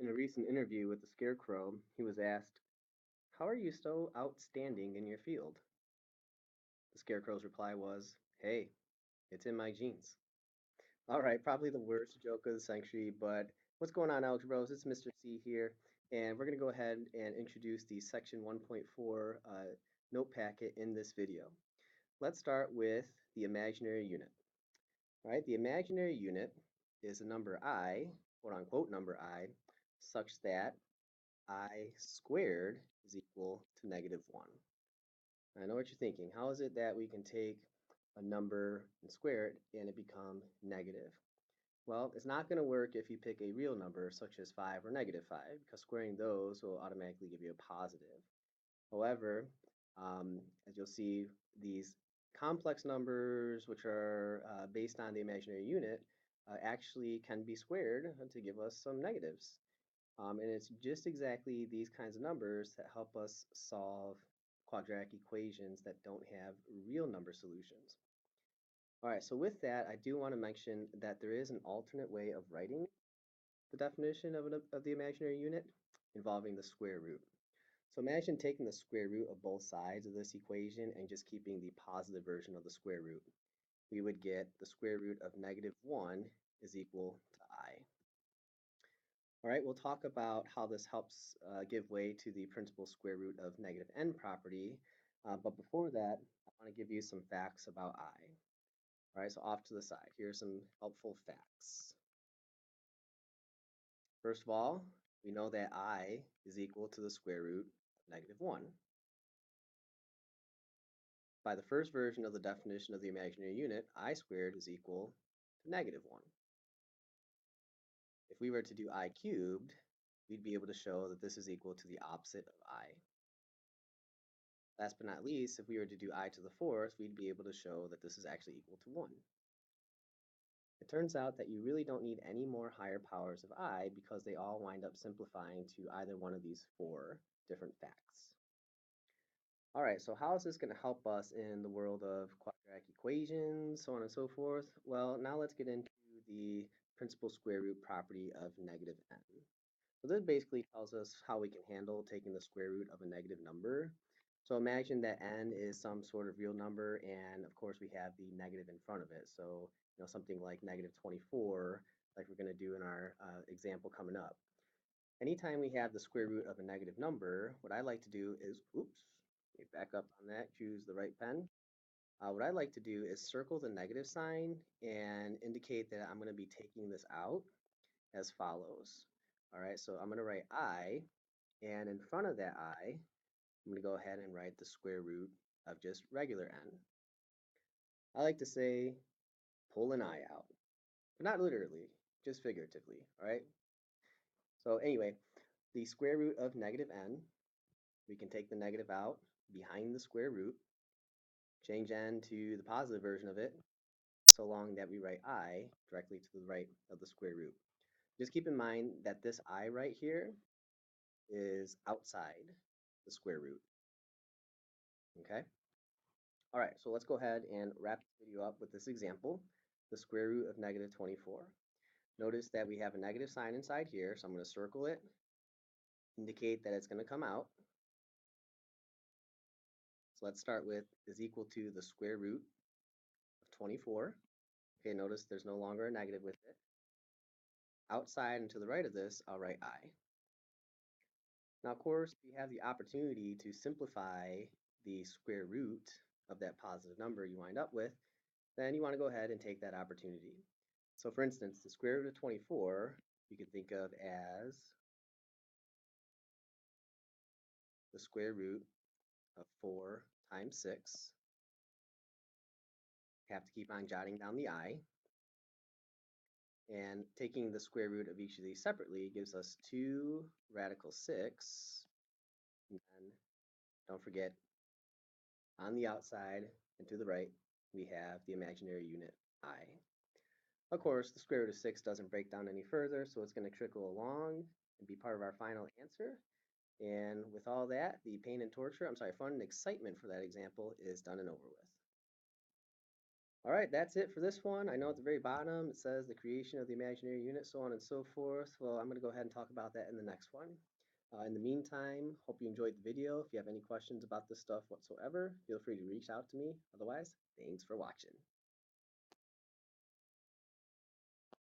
In a recent interview with the Scarecrow, he was asked, "How are you so outstanding in your field?" The Scarecrow's reply was, "Hey, it's in my genes." All right, probably the worst joke of the century, but what's going on, Algebra Bros? It's Mr. C here, and we're going to go ahead and introduce the Section 1.4 note packet in this video. Let's start with the imaginary unit. All right, the imaginary unit is a number I, quote unquote number I, such that I squared is equal to -1. I know what you're thinking. How is it that we can take a number and square it and it become negative? Well, it's not going to work if you pick a real number such as 5 or -5 because squaring those will automatically give you a positive. However, as you'll see, these complex numbers, which are based on the imaginary unit, actually can be squared to give us some negatives. And it's just exactly these kinds of numbers that help us solve quadratic equations that don't have real number solutions. All right, so with that, I do want to mention that there is an alternate way of writing the definition of the imaginary unit involving the square root. So imagine taking the square root of both sides of this equation and just keeping the positive version of the square root. We would get the square root of -1 is equal to I. All right, we'll talk about how this helps give way to the principal square root of -n property. But before that, I want to give you some facts about I. All right, so off to the side, here's some helpful facts. First of all, we know that I is equal to the square root of -1. By the first version of the definition of the imaginary unit, I squared is equal to -1. If we were to do I cubed, we'd be able to show that this is equal to the opposite of I. Last but not least, if we were to do I to the fourth, we'd be able to show that this is actually equal to 1. It turns out that you really don't need any more higher powers of I because they all wind up simplifying to either one of these four different facts. All right, so how is this going to help us in the world of quadratic equations, so on and so forth? Well, now let's get into the principal square root property of -n. So this basically tells us how we can handle taking the square root of a negative number. So imagine that n is some sort of real number, and of course we have the negative in front of it. So something like -24, like we're going to do in our example coming up. Anytime we have the square root of a negative number, what I like to do is, oops, let me back up on that, choose the right pen. What I like to do is circle the negative sign and indicate that I'm going to be taking this out as follows. All right, so I'm going to write I, and in front of that I, I'm going to go ahead and write the square root of just regular n. I like to say pull an I out, but not literally, just figuratively, all right? So anyway, the square root of -n, we can take the negative out behind the square root, change n to the positive version of it, so long that we write I directly to the right of the square root. Just keep in mind that this I right here is outside the square root, okay? All right, so let's go ahead and wrap this video up with this example, the square root of -24. Notice that we have a negative sign inside here, so I'm going to circle it, indicate that it's going to come out. So let's start with is equal to the square root of 24. Okay, notice there's no longer a negative with it. Outside and to the right of this, I'll write I. Now, of course, we have the opportunity to simplify the square root of that positive number you wind up with, then you want to go ahead and take that opportunity. So for instance, the square root of 24, you could think of as the square root of 4 times 6. You have to keep on jotting down the I. And taking the square root of each of these separately gives us 2 radical 6. And then don't forget, on the outside and to the right, we have the imaginary unit I. Of course, the square root of 6 doesn't break down any further, so it's going to trickle along and be part of our final answer. And with all that, the pain and torture, fun and excitement for that example is done and over with. All right, that's it for this one. I know at the very bottom it says the creation of the imaginary unit, so on and so forth. Well, I'm going to go ahead and talk about that in the next one. In the meantime, hope you enjoyed the video. If you have any questions about this stuff whatsoever, feel free to reach out to me. Otherwise, thanks for watching.